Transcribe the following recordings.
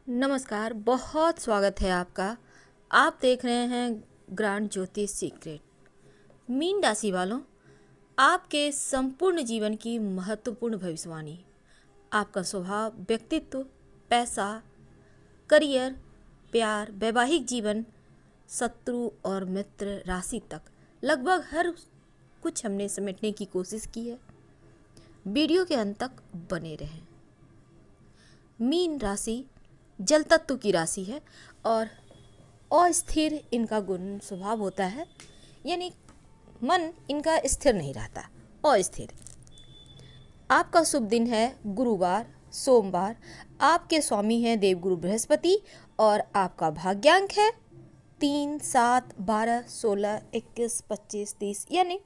नमस्कार, बहुत स्वागत है आपका। आप देख रहे हैं ग्रांड ज्योतिष सीक्रेट। मीन राशि वालों, आपके संपूर्ण जीवन की महत्वपूर्ण भविष्यवाणी, आपका स्वभाव, व्यक्तित्व, पैसा, करियर, प्यार, वैवाहिक जीवन, शत्रु और मित्र राशि तक लगभग हर कुछ हमने समेटने की कोशिश की है। वीडियो के अंत तक बने रहें। मीन राशि जल तत्व की राशि है और अस्थिर इनका गुण स्वभाव होता है, यानी मन इनका स्थिर नहीं रहता, अस्थिर। आपका शुभ दिन है गुरुवार, सोमवार। आपके स्वामी हैं देवगुरु बृहस्पति और आपका भाग्यांक है 3, 7, 12, 16, 21, 25, 30। यानी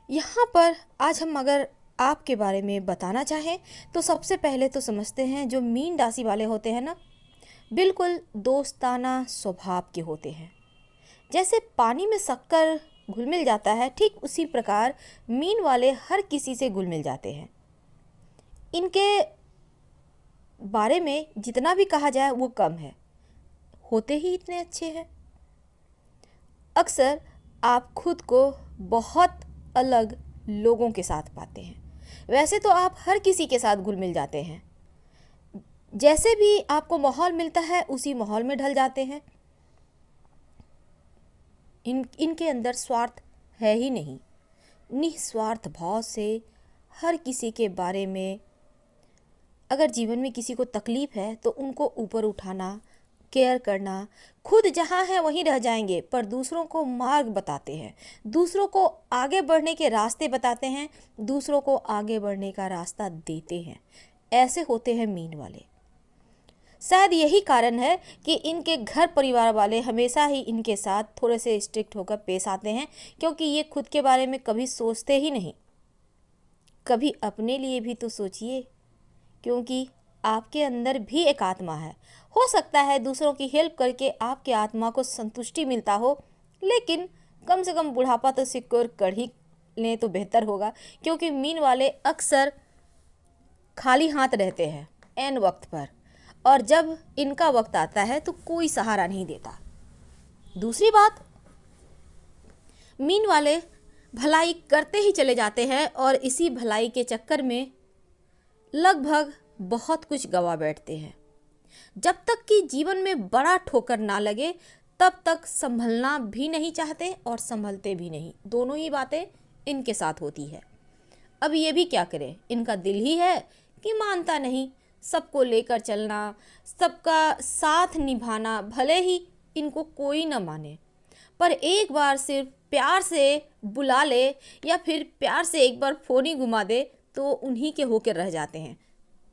यहाँ पर आज हम अगर आपके बारे में बताना चाहें तो सबसे पहले तो समझते हैं, जो मीन राशि वाले होते हैं ना, बिल्कुल दोस्ताना स्वभाव के होते हैं। जैसे पानी में शक्कर घुल मिल जाता है, ठीक उसी प्रकार मीन वाले हर किसी से घुल मिल जाते हैं। इनके बारे में जितना भी कहा जाए वो कम है, होते ही इतने अच्छे हैं। अक्सर आप खुद को बहुत अलग लोगों के साथ पाते हैं। वैसे तो आप हर किसी के साथ घुल मिल जाते हैं, जैसे भी आपको माहौल मिलता है उसी माहौल में ढल जाते हैं। इनके अंदर स्वार्थ है ही नहीं, निस्वार्थ भाव से हर किसी के बारे में, अगर जीवन में किसी को तकलीफ है तो उनको ऊपर उठाना, केयर करना। खुद जहाँ है वहीं रह जाएंगे, पर दूसरों को मार्ग बताते हैं, दूसरों को आगे बढ़ने के रास्ते बताते हैं, दूसरों को आगे बढ़ने का रास्ता देते हैं। ऐसे होते हैं मीन वाले। शायद यही कारण है कि इनके घर परिवार वाले हमेशा ही इनके साथ थोड़े से स्ट्रिक्ट होकर पेश आते हैं, क्योंकि ये खुद के बारे में कभी सोचते ही नहीं। कभी अपने लिए भी तो सोचिए, क्योंकि आपके अंदर भी एक आत्मा है। हो सकता है दूसरों की हेल्प करके आपके आत्मा को संतुष्टि मिलता हो, लेकिन कम से कम बुढ़ापा तो सिक्योर कर ही लें तो बेहतर होगा, क्योंकि मीन वाले अक्सर खाली हाथ रहते हैं ऐन वक्त पर, और जब इनका वक्त आता है तो कोई सहारा नहीं देता। दूसरी बात, मीन वाले भलाई करते ही चले जाते हैं और इसी भलाई के चक्कर में लगभग बहुत कुछ गवा बैठते हैं। जब तक कि जीवन में बड़ा ठोकर ना लगे तब तक संभलना भी नहीं चाहते और संभलते भी नहीं। दोनों ही बातें इनके साथ होती है। अब ये भी क्या करें, इनका दिल ही है कि मानता नहीं। सबको लेकर चलना, सबका साथ निभाना, भले ही इनको कोई न माने, पर एक बार सिर्फ प्यार से बुला ले या फिर प्यार से एक बार फोन ही घुमा दे तो उन्हीं के होकर रह जाते हैं।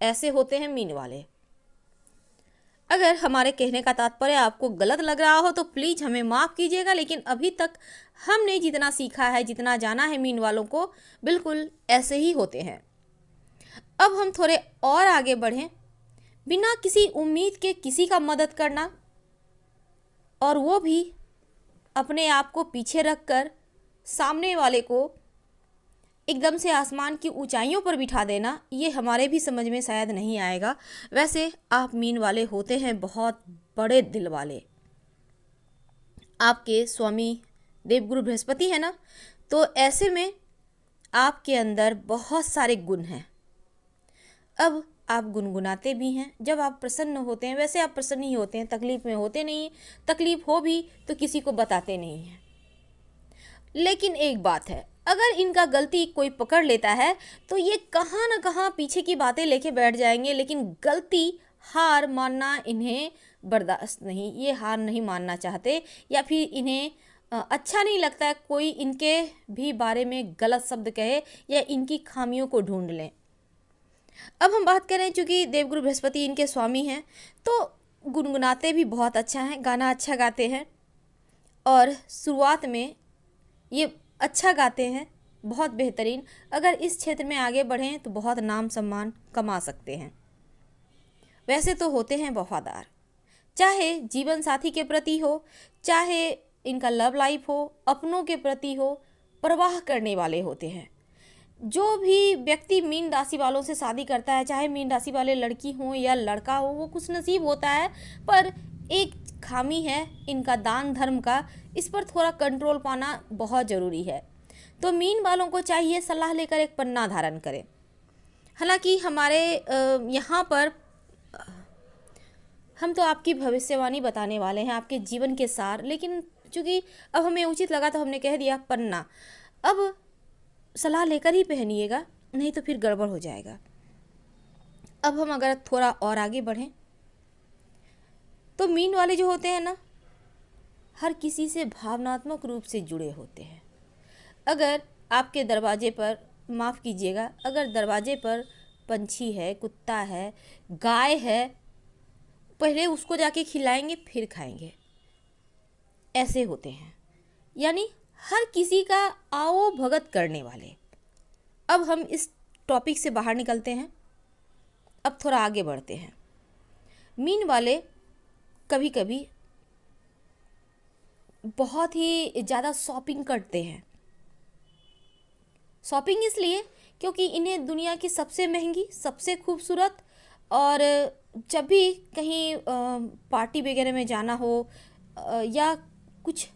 ऐसे होते हैं मीन वाले। अगर हमारे कहने का तात्पर्य आपको गलत लग रहा हो तो प्लीज़ हमें माफ़ कीजिएगा, लेकिन अभी तक हमने जितना सीखा है, जितना जाना है मीन वालों को, बिल्कुल ऐसे ही होते हैं। अब हम थोड़े और आगे बढ़ें। बिना किसी उम्मीद के किसी का मदद करना, और वो भी अपने आप को पीछे रखकर सामने वाले को एकदम से आसमान की ऊंचाइयों पर बिठा देना, ये हमारे भी समझ में शायद नहीं आएगा। वैसे आप मीन वाले होते हैं बहुत बड़े दिल वाले। आपके स्वामी देवगुरु बृहस्पति है ना, तो ऐसे में आपके अंदर बहुत सारे गुण हैं। अब आप गुनगुनाते भी हैं। जब आप प्रसन्न होते हैं, वैसे आप प्रसन्न ही होते हैं, तकलीफ में होते नहीं। तकलीफ हो भी तो किसी को बताते नहीं हैं। लेकिन एक बात है, अगर इनका गलती कोई पकड़ लेता है तो ये कहाँ ना कहाँ पीछे की बातें लेके बैठ जाएंगे, लेकिन गलती, हार मानना इन्हें बर्दाश्त नहीं। ये हार नहीं मानना चाहते, या फिर इन्हें अच्छा नहीं लगता है कोई इनके भी बारे में गलत शब्द कहे या इनकी खामियों को ढूंढ लें। अब हम बात करें, चूँकि देवगुरु बृहस्पति इनके स्वामी हैं, तो गुनगुनाते भी बहुत अच्छा हैं, गाना अच्छा गाते हैं, और शुरुआत में ये अच्छा गाते हैं, बहुत बेहतरीन। अगर इस क्षेत्र में आगे बढ़ें तो बहुत नाम सम्मान कमा सकते हैं। वैसे तो होते हैं वफादार, चाहे जीवन साथी के प्रति हो, चाहे इनका लव लाइफ हो, अपनों के प्रति हो, परवाह करने वाले होते हैं। जो भी व्यक्ति मीन राशि वालों से शादी करता है, चाहे मीन राशि वाले लड़की हो या लड़का हो, वो खुश नसीब होता है। पर एक खामी है इनका दान धर्म का, इस पर थोड़ा कंट्रोल पाना बहुत ज़रूरी है। तो मीन वालों को चाहिए सलाह लेकर एक पन्ना धारण करें। हालांकि हमारे यहाँ पर हम तो आपकी भविष्यवाणी बताने वाले हैं, आपके जीवन के सार, लेकिन चूंकि अब हमें उचित लगा तो हमने कह दिया पन्ना। अब सलाह लेकर ही पहनिएगा, नहीं तो फिर गड़बड़ हो जाएगा। अब हम अगर थोड़ा और आगे बढ़ें तो मीन वाले जो होते हैं ना, हर किसी से भावनात्मक रूप से जुड़े होते हैं। अगर आपके दरवाजे पर, माफ़ कीजिएगा, अगर दरवाजे पर पंछी है, कुत्ता है, गाय है, पहले उसको जाके खिलाएंगे फिर खाएंगे, ऐसे होते हैं। यानी हर किसी का आओ भगत करने वाले। अब हम इस टॉपिक से बाहर निकलते हैं, अब थोड़ा आगे बढ़ते हैं। मीन वाले कभी कभी बहुत ही ज़्यादा शॉपिंग करते हैं। शॉपिंग इसलिए क्योंकि इन्हें दुनिया की सबसे महंगी, सबसे खूबसूरत, और जब भी कहीं पार्टी वगैरह में जाना हो या कुछ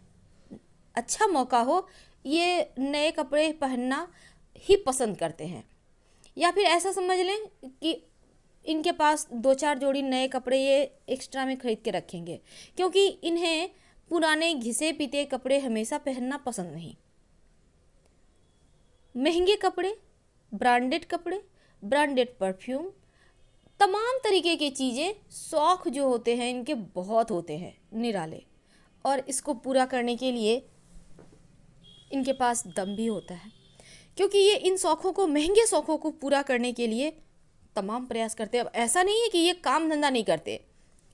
अच्छा मौका हो, ये नए कपड़े पहनना ही पसंद करते हैं। या फिर ऐसा समझ लें कि इनके पास 2-4 जोड़ी नए कपड़े ये एक्स्ट्रा में खरीद के रखेंगे, क्योंकि इन्हें पुराने घिसे पीते कपड़े हमेशा पहनना पसंद नहीं। महंगे कपड़े, ब्रांडेड कपड़े, ब्रांडेड परफ्यूम, तमाम तरीके की चीज़ें, शौक़ जो होते हैं इनके बहुत होते हैं निराले, और इसको पूरा करने के लिए इनके पास दम भी होता है, क्योंकि ये इन शौक़ों को, महंगे शौक़ों को पूरा करने के लिए तमाम प्रयास करते हैं। अब ऐसा नहीं है कि ये काम धंधा नहीं करते,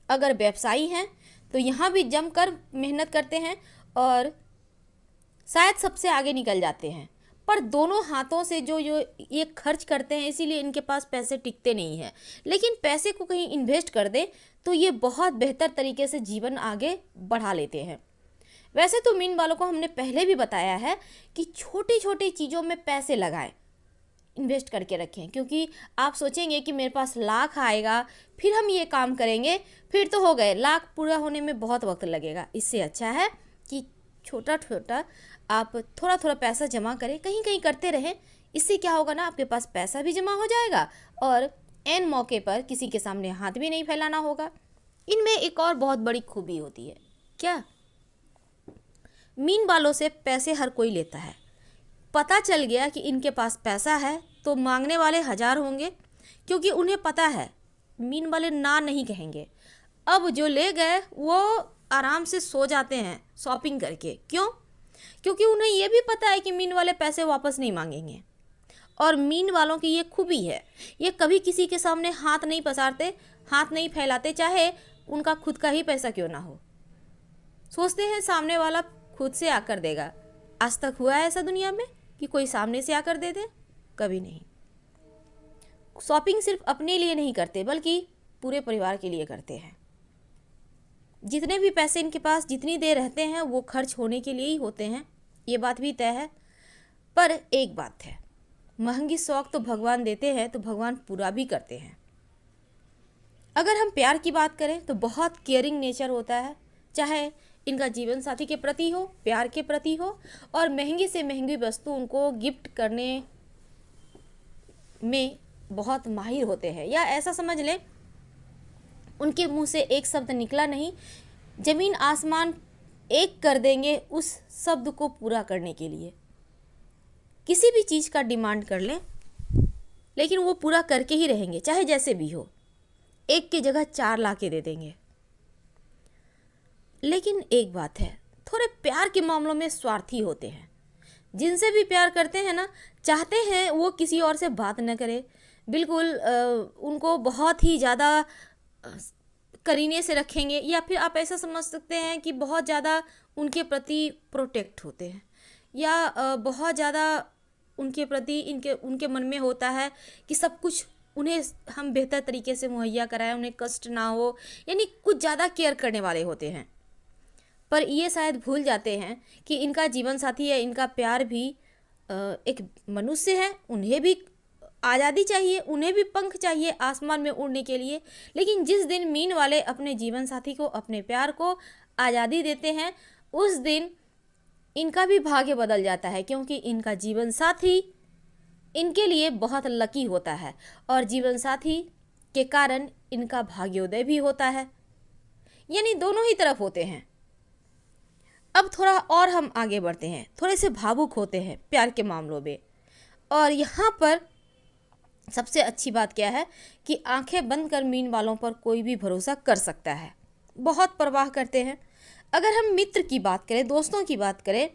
अगर व्यवसायी हैं तो यहाँ भी जमकर मेहनत करते हैं और शायद सबसे आगे निकल जाते हैं। पर दोनों हाथों से जो ये खर्च करते हैं, इसीलिए इनके पास पैसे टिकते नहीं हैं। लेकिन पैसे को कहीं इन्वेस्ट कर दें तो ये बहुत बेहतर तरीके से जीवन आगे बढ़ा लेते हैं। वैसे तो मीन वालों को हमने पहले भी बताया है कि छोटी छोटी चीज़ों में पैसे लगाएं, इन्वेस्ट करके रखें, क्योंकि आप सोचेंगे कि मेरे पास लाख आएगा फिर हम ये काम करेंगे, फिर तो हो गए, लाख पूरा होने में बहुत वक्त लगेगा। इससे अच्छा है कि छोटा छोटा आप थोड़ा थोड़ा पैसा जमा करें, कहीं कहीं करते रहें। इससे क्या होगा ना, आपके पास पैसा भी जमा हो जाएगा और ऐन मौके पर किसी के सामने हाथ भी नहीं फैलाना होगा। इनमें एक और बहुत बड़ी खूबी होती है। क्या? मीन वालों से पैसे हर कोई लेता है। पता चल गया कि इनके पास पैसा है तो मांगने वाले 1000 होंगे, क्योंकि उन्हें पता है मीन वाले ना नहीं कहेंगे। अब जो ले गए वो आराम से सो जाते हैं शॉपिंग करके। क्यों? क्योंकि उन्हें ये भी पता है कि मीन वाले पैसे वापस नहीं मांगेंगे। और मीन वालों की ये खूबी है, ये कभी किसी के सामने हाथ नहीं पसारते, हाथ नहीं फैलाते, चाहे उनका खुद का ही पैसा क्यों ना हो। सोचते हैं सामने वाला खुद से आकर देगा। आज तक हुआ है ऐसा दुनिया में कि कोई सामने से आकर दे दे? कभी नहीं। शॉपिंग सिर्फ अपने लिए नहीं करते, बल्कि पूरे परिवार के लिए करते हैं। जितने भी पैसे इनके पास जितनी देर रहते हैं वो खर्च होने के लिए ही होते हैं, ये बात भी तय है। पर एक बात है, महंगी शौक तो भगवान देते हैं तो भगवान पूरा भी करते हैं। अगर हम प्यार की बात करें तो बहुत केयरिंग नेचर होता है, चाहे इनका जीवन साथी के प्रति हो, प्यार के प्रति हो, और महंगी से महंगी वस्तु उनको गिफ्ट करने में बहुत माहिर होते हैं। या ऐसा समझ लें, उनके मुंह से एक शब्द निकला नहीं, जमीन आसमान एक कर देंगे उस शब्द को पूरा करने के लिए। किसी भी चीज़ का डिमांड कर लें, लेकिन वो पूरा करके ही रहेंगे, चाहे जैसे भी हो। एक की जगह 4 ला के दे देंगे। लेकिन एक बात है, थोड़े प्यार के मामलों में स्वार्थी होते हैं। जिनसे भी प्यार करते हैं ना, चाहते हैं वो किसी और से बात न करे, बिल्कुल उनको बहुत ही ज़्यादा करीने से रखेंगे। या फिर आप ऐसा समझ सकते हैं कि बहुत ज़्यादा उनके प्रति प्रोटेक्ट होते हैं, या बहुत ज़्यादा उनके प्रति उनके मन में होता है कि सब कुछ उन्हें हम बेहतर तरीके से मुहैया कराएं, उन्हें कष्ट ना हो, यानी कुछ ज़्यादा केयर करने वाले होते हैं। पर ये शायद भूल जाते हैं कि इनका जीवन साथी या इनका प्यार भी एक मनुष्य हैं, उन्हें भी आज़ादी चाहिए, उन्हें भी पंख चाहिए आसमान में उड़ने के लिए। लेकिन जिस दिन मीन वाले अपने जीवन साथी को, अपने प्यार को आज़ादी देते हैं, उस दिन इनका भी भाग्य बदल जाता है, क्योंकि इनका जीवन साथी इनके लिए बहुत लकी होता है और जीवन साथी के कारण इनका भाग्योदय भी होता है। यानी दोनों ही तरफ होते हैं। अब थोड़ा और हम आगे बढ़ते हैं, थोड़े से भावुक होते हैं प्यार के मामलों में। और यहाँ पर सबसे अच्छी बात क्या है कि आंखें बंद कर मीन वालों पर कोई भी भरोसा कर सकता है, बहुत परवाह करते हैं। अगर हम मित्र की बात करें, दोस्तों की बात करें,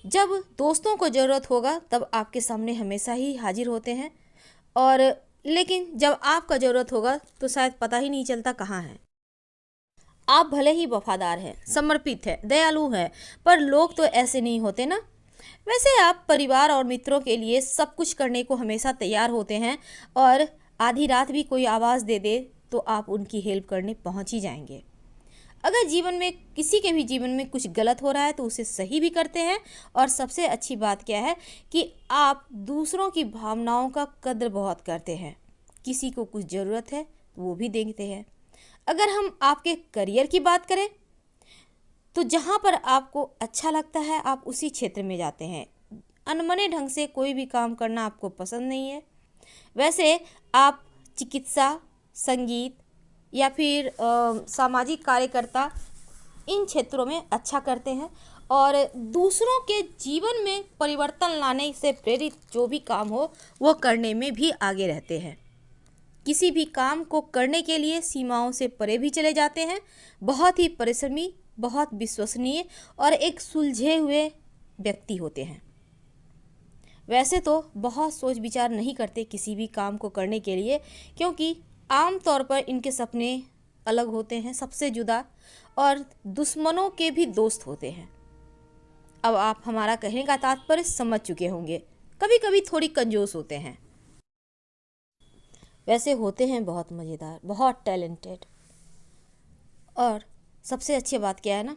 जब दोस्तों को ज़रूरत होगा तब आपके सामने हमेशा ही हाजिर होते हैं, और लेकिन जब आपका ज़रूरत होगा तो शायद पता ही नहीं चलता कहाँ है। आप भले ही वफादार हैं, समर्पित हैं, दयालु हैं, पर लोग तो ऐसे नहीं होते ना। वैसे आप परिवार और मित्रों के लिए सब कुछ करने को हमेशा तैयार होते हैं, और आधी रात भी कोई आवाज़ दे दे तो आप उनकी हेल्प करने पहुंच ही जाएंगे। अगर जीवन में किसी के भी जीवन में कुछ गलत हो रहा है तो उसे सही भी करते हैं। और सबसे अच्छी बात क्या है कि आप दूसरों की भावनाओं का कद्र बहुत करते हैं। किसी को कुछ ज़रूरत है तो वो भी देखते हैं। अगर हम आपके करियर की बात करें तो जहाँ पर आपको अच्छा लगता है आप उसी क्षेत्र में जाते हैं। अनमने ढंग से कोई भी काम करना आपको पसंद नहीं है। वैसे आप चिकित्सा, संगीत या फिर सामाजिक कार्यकर्ता, इन क्षेत्रों में अच्छा करते हैं, और दूसरों के जीवन में परिवर्तन लाने से प्रेरित जो भी काम हो वो करने में भी आगे रहते हैं। किसी भी काम को करने के लिए सीमाओं से परे भी चले जाते हैं। बहुत ही परिश्रमी, बहुत विश्वसनीय और एक सुलझे हुए व्यक्ति होते हैं। वैसे तो बहुत सोच विचार नहीं करते किसी भी काम को करने के लिए, क्योंकि आम तौर पर इनके सपने अलग होते हैं, सबसे जुदा, और दुश्मनों के भी दोस्त होते हैं। अब आप हमारा कहने का तात्पर्य समझ चुके होंगे। कभी कभी थोड़ी कंजूस होते हैं। वैसे होते हैं बहुत मज़ेदार, बहुत टैलेंटेड। और सबसे अच्छी बात क्या है ना,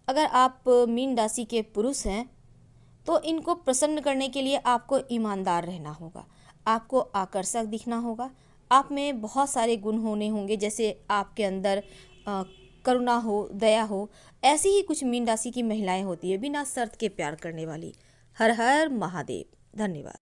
अगर आप मीन राशि के पुरुष हैं तो इनको प्रसन्न करने के लिए आपको ईमानदार रहना होगा, आपको आकर्षक दिखना होगा, आप में बहुत सारे गुण होने होंगे, जैसे आपके अंदर करुणा हो, दया हो। ऐसी ही कुछ मीन राशि की महिलाएं होती है बिना शर्त के प्यार करने वाली। हर हर महादेव। धन्यवाद।